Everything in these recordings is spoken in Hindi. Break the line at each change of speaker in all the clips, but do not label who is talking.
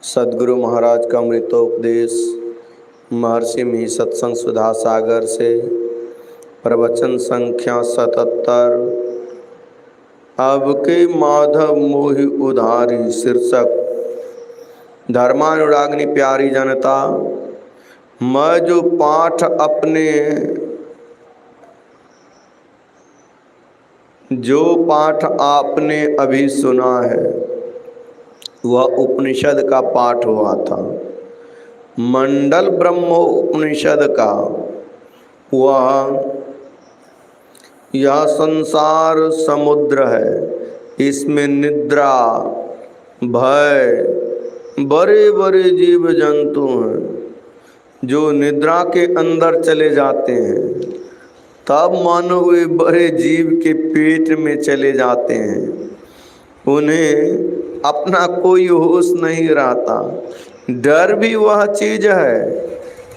सद्गुरु महाराज का अमृतोपदेश महर्षि मिहि सत्संग सुधा सागर से प्रवचन संख्या 77। अब के माधव मोहि उधारी शीर्षक। धर्मानुरागनी प्यारी जनता, मैं जो पाठ आपने अभी सुना है वह उपनिषद का पाठ हुआ था। मंडल ब्रह्म उपनिषद का। यह संसार समुद्र है। इसमें निद्रा, भय, बड़े बड़े जीव जंतु हैं जो निद्रा के अंदर चले जाते हैं। तब मानो वे बड़े जीव के पेट में चले जाते हैं। उन्हें अपना कोई होश नहीं रहता। डर भी वह चीज है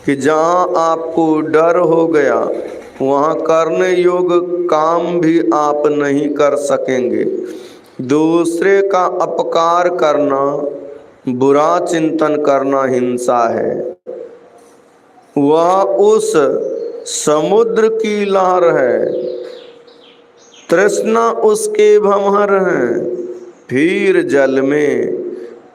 कि जहाँ आपको डर हो गया वहाँ करने योग्य काम भी आप नहीं कर सकेंगे। दूसरे का अपकार करना, बुरा चिंतन करना हिंसा है। वह उस समुद्र की लहर है। तृष्णा उसके भंवर हैं। फिर जल में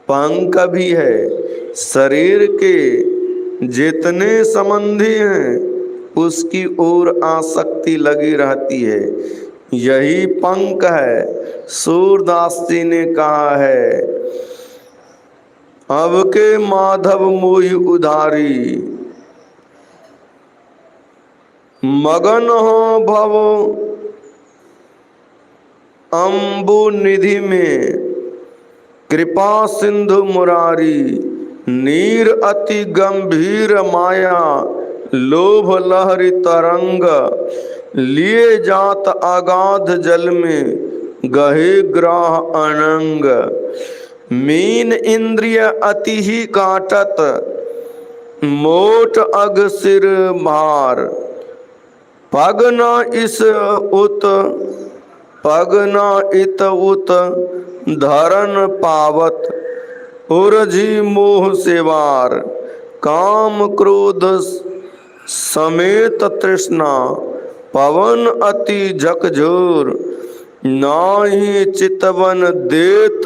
पंख भी है। शरीर के जितने संबंधी हैं उसकी ओर आसक्ति लगी रहती है। यही पंख है। सूरदास जी ने कहा है, अब के माधव मोहि उधारी, मगन हो भव अम्बु निधि में, कृपा सिंधु मुरारी, नीर अति गंभीर माया, लोभ लहरी तरंग, लिए जात अगाध जल में, गहे ग्राह अनंग, मीन इंद्रिय अति ही काटत, मोट अग सिर भार, पग न इत उत धरन पावत, उरझी मोह सेवार, काम क्रोध समेत तृष्णा, पवन अति झकझोर, नाहि चितवन देत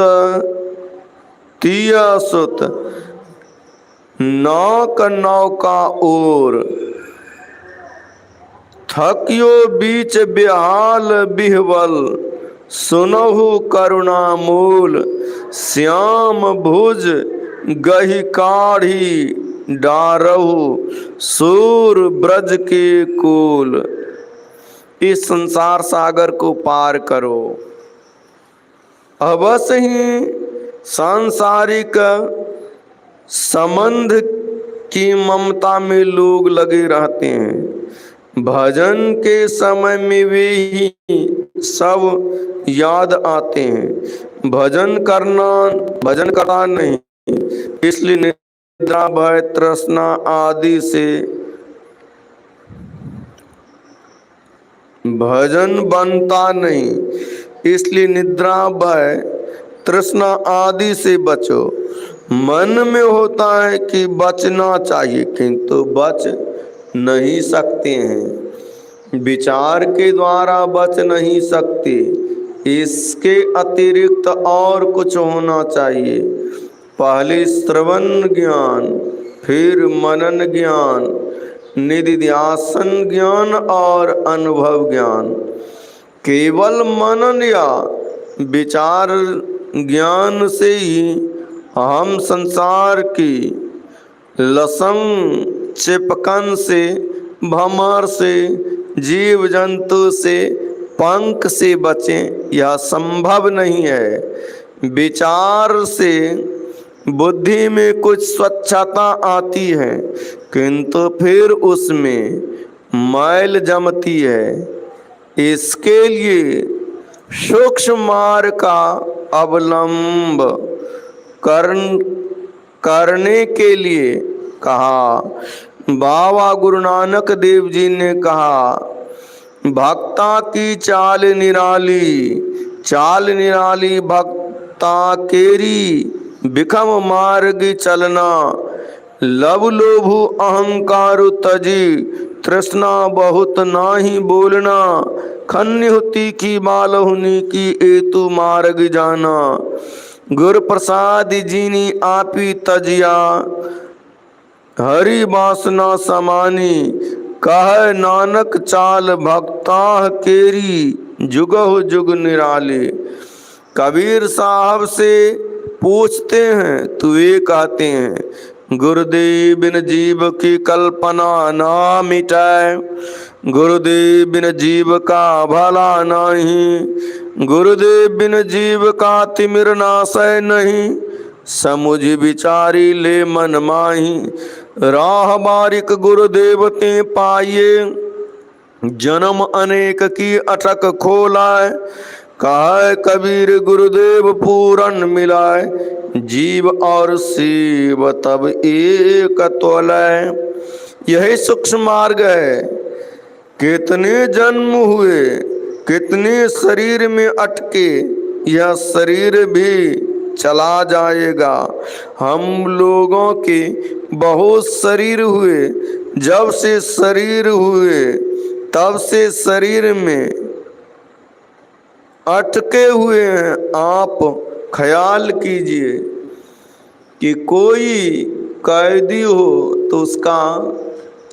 तिया सुत, नाक नौका ओर, थकियो बीच बिहाल बिहवल, सुनहु करुणा मूल, श्याम भुज गही काढ़ी, डारहु सूर ब्रज के कूल। इस संसार सागर को पार करो। अवश्य ही सांसारिक संबंध की ममता में लोग लगे रहते हैं। भजन के समय में वे ही सब याद आते हैं। भजन करना नहीं, इसलिए निद्रा, भय, तृष्णा आदि से भजन बनता नहीं। इसलिए निद्रा, भय, तृष्णा आदि से बचो। मन में होता है कि बचना चाहिए किंतु बच नहीं सकते हैं। विचार के द्वारा बच नहीं सकते। इसके अतिरिक्त और कुछ होना चाहिए। पहले श्रवण ज्ञान, फिर मनन ज्ञान, निधिध्यासन ज्ञान और अनुभव ज्ञान। केवल मनन या विचार ज्ञान से ही हम संसार की लसम चिपकन से, भंवर से, जीव जंतु से, पंख से बचें, यह संभव नहीं है। विचार से बुद्धि में कुछ स्वच्छता आती है किंतु फिर उसमें मैल जमती है। इसके लिए सूक्ष्म मार्ग का अवलंब करने के लिए कहा। बाबा गुरु नानक देव जी ने कहा, भक्ता की चाल निराली भक्ता केरी, विखम मार्ग चलना, लब लोभु अहंकार तजी, तृष्णा बहुत नाही बोलना, खन्य होती की बालहुनी की एतु मार्ग जाना, गुर प्रसाद जीनी आपी तजिया, हरि वासना समानी, कह नानक चाल भक्ता केरी, जुगह जुग निराले। कबीर साहब से पूछते हैं तो ये कहते हैं, गुरुदेव बिन जीव की कल्पना ना मिटाए, गुरुदेव बिन जीव का भला नहीं, गुरुदेव बिन जीव का तिमिर नाशय नहीं, समुझ विचारी ले मन माही, राह बारिक गुरुदेव ते पाइए, जन्म अनेक की अटक खोलाए, कहा कबीर गुरुदेव पूरन मिलाए, जीव और शिव तब एक तोलय। यही सूक्ष्म मार्ग है। कितने जन्म हुए, कितने शरीर में अटके, यह शरीर भी चला जाएगा। हम लोगों के बहुत शरीर हुए, जब से शरीर हुए तब से शरीर में अटके हुए हैं। आप ख्याल कीजिए कि कोई कैदी हो तो उसका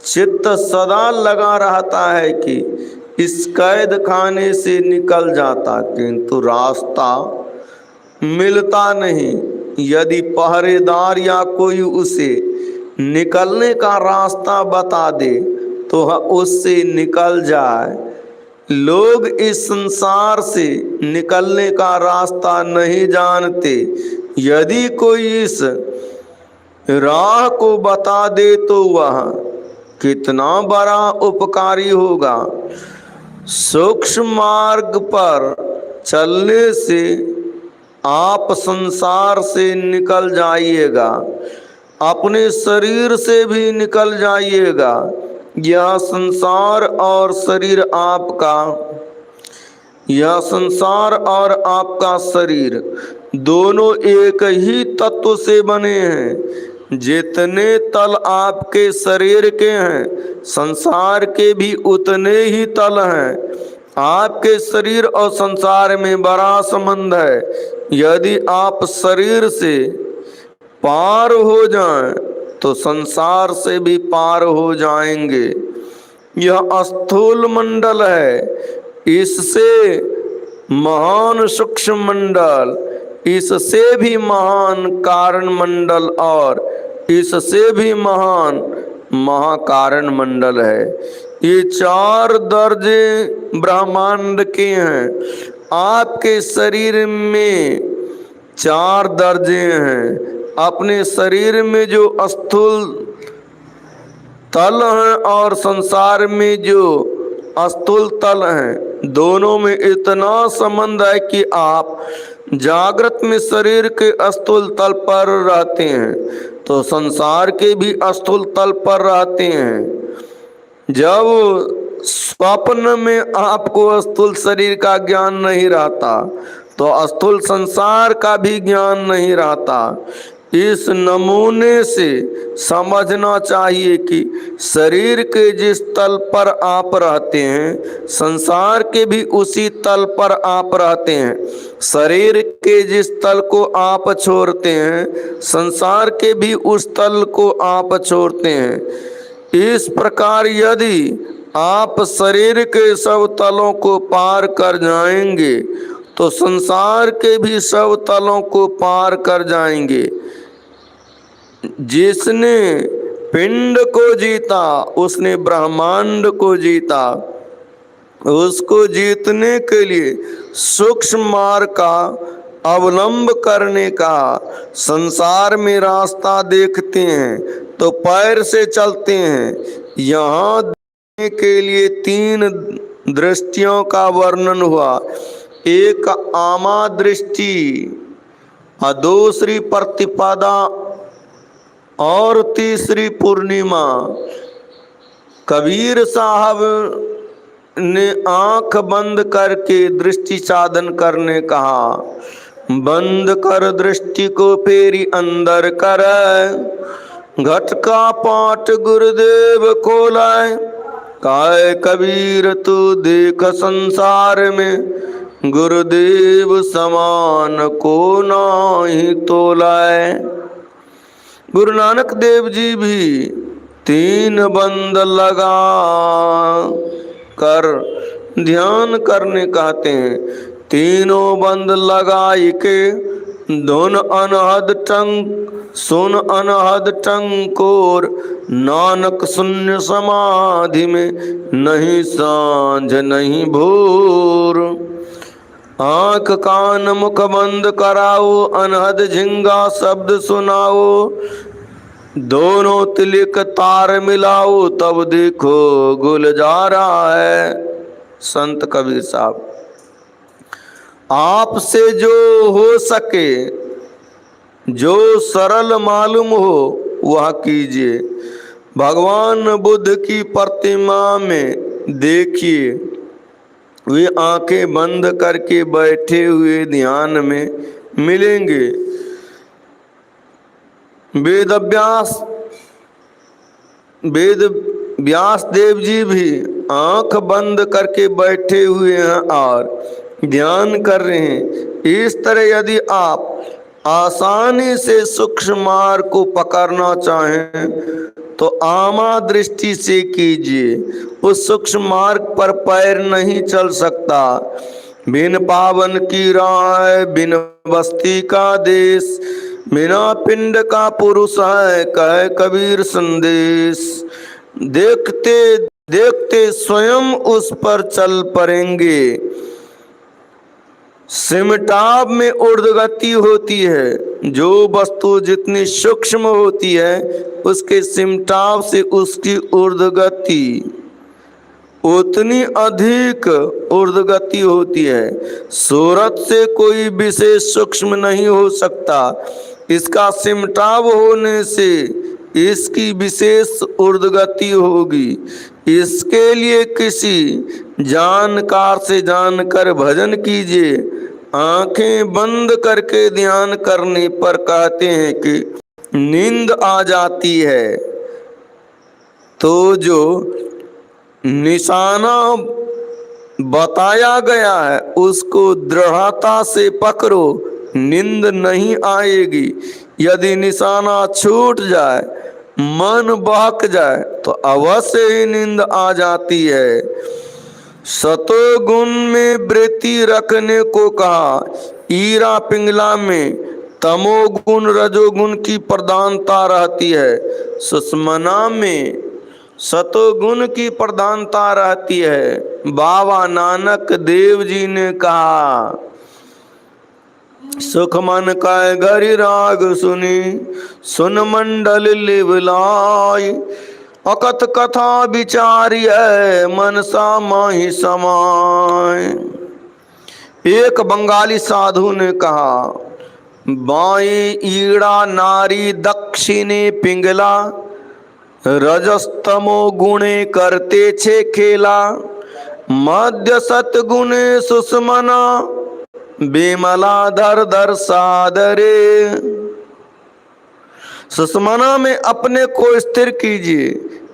चित्त सदा लगा रहता है कि इस कैद खाने से निकल जाता, किंतु रास्ता मिलता नहीं। यदि पहरेदार या कोई उसे निकलने का रास्ता बता दे तो उससे निकल जाए। लोग इस संसार से निकलने का रास्ता नहीं जानते। यदि कोई इस राह को बता दे तो वह कितना बड़ा उपकारी होगा। सूक्ष्म मार्ग पर चलने से आप संसार से निकल जाइएगा, अपने शरीर से भी निकल जाइएगा। यह संसार और शरीर आपका, यह संसार और आपका शरीर दोनों एक ही तत्व से बने हैं। जितने तल आपके शरीर के हैं, संसार के भी उतने ही तल हैं। आपके शरीर और संसार में बड़ा संबंध है। यदि आप शरीर से पार हो जाएं तो संसार से भी पार हो जाएंगे। यह स्थूल मंडल है, इससे महान सूक्ष्म मंडल, इससे भी महान कारण मंडल और इससे भी महान महाकारण मंडल है। ये 4 दर्जे ब्रह्मांड के हैं। आपके शरीर में 4 दर्जे हैं। अपने शरीर में जो स्थूल तल हैं और संसार में जो स्थूल तल हैं, दोनों में इतना संबंध है कि आप जागृत में शरीर के स्थूल तल पर रहते हैं तो संसार के भी स्थूल तल पर रहते हैं। जब स्वप्न में आपको स्थूल शरीर का ज्ञान नहीं रहता तो स्थूल संसार का भी ज्ञान नहीं रहता। इस नमूने से समझना चाहिए कि शरीर के जिस तल पर आप रहते हैं, संसार के भी उसी तल पर आप रहते हैं। शरीर के जिस तल को आप छोड़ते हैं, संसार के भी उस तल को आप छोड़ते हैं। इस प्रकार यदि आप शरीर के सब तलों को पार कर जाएंगे तो संसार के भी सब तलों को पार कर जाएंगे। जिसने पिंड को जीता उसने ब्रह्मांड को जीता। उसको जीतने के लिए सूक्ष्म मार्ग का अवलंब करने का, संसार में रास्ता देखते हैं तो पैर से चलते हैं। यहाँ देखने के लिए 3 दृष्टियों का वर्णन हुआ। एक आमा दृष्टि, दूसरी प्रतिपदा और तीसरी पूर्णिमा। कबीर साहब ने आंख बंद करके दृष्टि साधन करने कहा। बंद कर दृष्टि को फेरी अंदर कर, घट का पाट गुरुदेव खोलाए। काय कबीर तू देख संसार में, गुरुदेव समान को नाही तोलाए। गुरु नानक देव जी भी 3 बंद लगा कर ध्यान करने कहते हैं। तीनों बंद लगाई के धुन अनहद टंक सुन अनहद टंकोर, नानक शून्य समाधि में नहीं सांझ नहीं भोर। आंख कान मुख बंद कराओ, अनहद झिंगा शब्द सुनाओ, दोनों तिलक तार मिलाओ, तब देखो गुलजारा है। संत कबीर साहब। आपसे जो हो सके, जो सरल मालूम हो वह कीजिए। भगवान बुद्ध की प्रतिमा में देखिए, वे आंखें बंद करके बैठे हुए ध्यान में मिलेंगे। वेद व्यास देव जी भी आंख बंद करके बैठे हुए हैं और ध्यान कर रहे हैं। इस तरह यदि आप आसानी से सूक्ष्म मार्ग को पकड़ना चाहें तो आमा दृष्टि से कीजिए। उस सूक्ष्म मार्ग पर पैर नहीं चल सकता। बिन पावन की राय, बिन बस्ती का देश, बिना पिंड का पुरुष है, कहे कबीर संदेश। देखते देखते स्वयं उस पर चल पड़ेंगे। सिमटाव में ऊर्ध्वगति होती है। जो वस्तु जितनी सूक्ष्म होती है, उसके सिमटाव से उसकी ऊर्ध्वगति उतनी अधिक ऊर्ध्वगति होती है। सूरत से कोई विशेष सूक्ष्म नहीं हो सकता। इसका सिमटाव होने से इसकी विशेष ऊर्ध्वगति होगी। इसके लिए किसी जानकार से जानकर भजन कीजिए। आंखें बंद करके ध्यान करने पर कहते हैं कि नींद आ जाती है, तो जो निशाना बताया गया है उसको दृढ़ता से पकड़ो, नींद नहीं आएगी। यदि निशाना छूट जाए, मन बहक जाए, तो अवश्य ही नींद आ जाती है। सतोगुण में वृत्ति रखने को कहा। ईरा पिंगला में तमोगुण रजोगुण की प्रधानता रहती है। सुषमना में सतोगुण की प्रधानता रहती है। बाबा नानक देव जी ने कहा, सुख मन का गरि राग सुनी, सुन मंडल लिवलाई, अकथ कथा विचारी है, मनसा माही समाय। एक बंगाली साधु ने कहा, बाएं ईड़ा नारी दक्षिणे पिंगला, रजस्तमो गुणे करते छे खेला, मध्य सतगुणे सुषमना, बेमला धर धर सादरे। सुषमना में अपने को स्थिर कीजिए।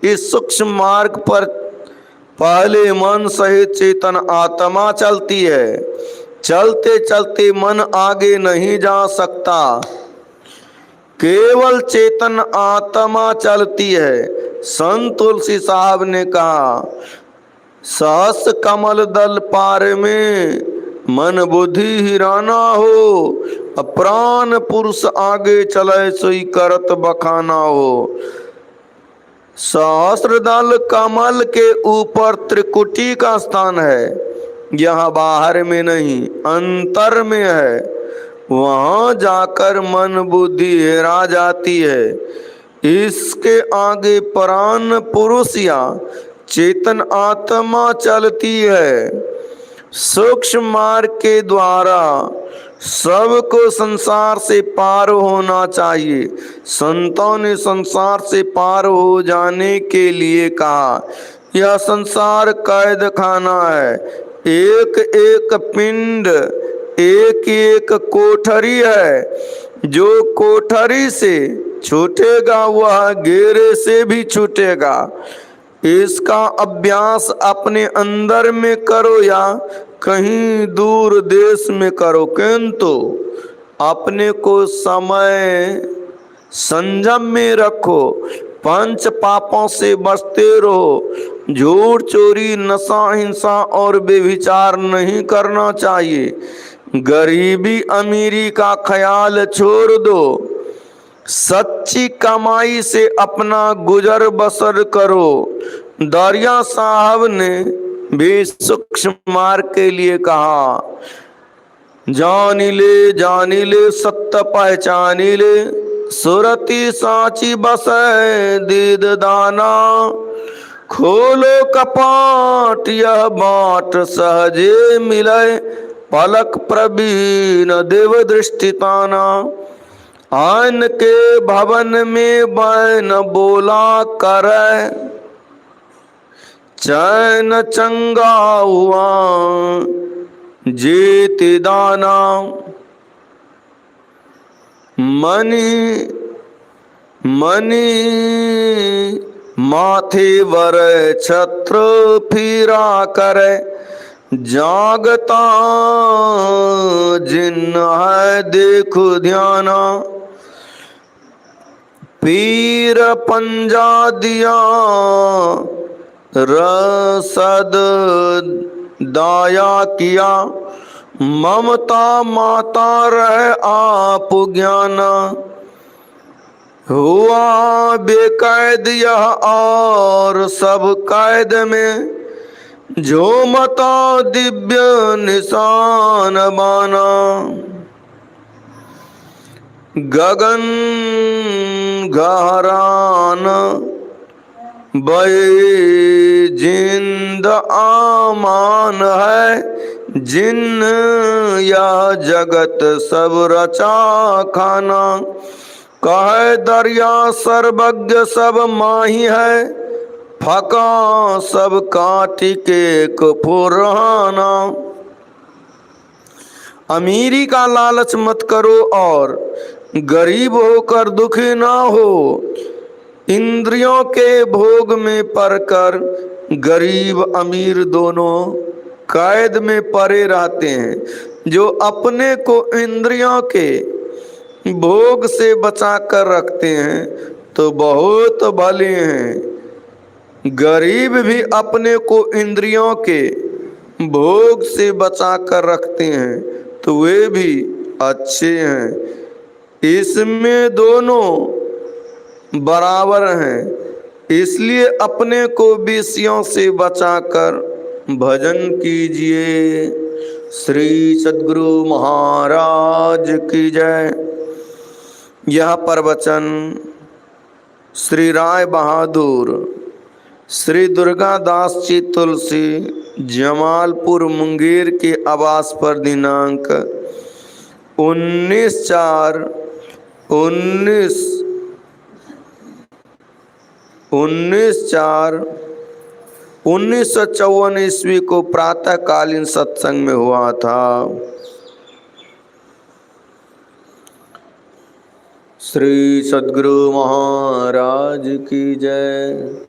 इस सूक्ष्म मार्ग पर पहले मन सहित चेतन आत्मा चलती है। चलते चलते मन आगे नहीं जा सकता, केवल चेतन आत्मा चलती है। संत तुलसी साहब ने कहा, सहस कमल दल पार में मन बुद्धि हिराना हो, अप्राण पुरुष आगे चले सोई करत बखाना हो। सहस्र दल कमल के ऊपर त्रिकुटी का स्थान है। यह बाहर में नहीं, अंतर में है। वहां जाकर मन बुद्धि हिरा जाती है। इसके आगे प्राण पुरुष या चेतन आत्मा चलती है। सूक्ष्म मार्ग के द्वारा सबको संसार से पार होना चाहिए। संतों ने संसार से पार हो जाने के लिए कहा, यह संसार कैद खाना है। एक एक पिंड, एक एक कोठरी है, जो कोठरी से छूटेगा वह घेरे से भी छूटेगा। इसका अभ्यास अपने अंदर में करो या कहीं दूर देश में करो, किंतु अपने को समय संयम में रखो। पंच पापों से बचते रहो। झूठ, चोरी, नशा, हिंसा और व्यभिचार नहीं करना चाहिए। गरीबी अमीरी का ख्याल छोड़ दो। सच्ची कमाई से अपना गुजर बसर करो। दरिया साहब ने भी सूक्ष्म मार्ग के लिए कहा, जानी ले सत्य पहचानी ले, सुरति साची बसै दीद दाना। खोलो कपाट यह बाट सहजे मिले, पलक प्रवीण देव दृष्टि ताना। आन के भवन में बैन बोला करे, चैन चंगा हुआ जीत दाना। मनी मनी माथे वर छत्र फिरा करे, जागता जिन है देखो ध्याना। पीर पंजा दिया रसद दाया किया, ममता माता रहे आप ज्ञाना। हुआ बेकैद यह और सब कैद में, झूमता दिव्य निशान बाना। गगन गहरान बे जिंद आमान है, जिन यह जगत सब रचा खाना। कहे दरिया सर्वज्ञ सब माही है, फका सब काटी के फुरहाना। अमीरी का लालच मत करो और गरीब होकर दुखी ना हो। इंद्रियों के भोग में पड़कर गरीब अमीर दोनों कैद में पड़े रहते हैं। जो अपने को इंद्रियों के भोग से बचा कर रखते हैं तो बहुत भले हैं। गरीब भी अपने को इंद्रियों के भोग से बचा कर रखते हैं तो वे भी अच्छे हैं। इसमें दोनों बराबर हैं। इसलिए अपने को विषयों से बचाकर भजन कीजिए। श्री सद्गुरु महाराज की जय। यह प्रवचन श्री राय बहादुर श्री दुर्गादास जी तुलसी जमालपुर मुंगेर के आवास पर दिनांक 19/4/1954 ईस्वी को प्रातःकालीन सत्संग में हुआ था। श्री सद्गुरु महाराज की जय।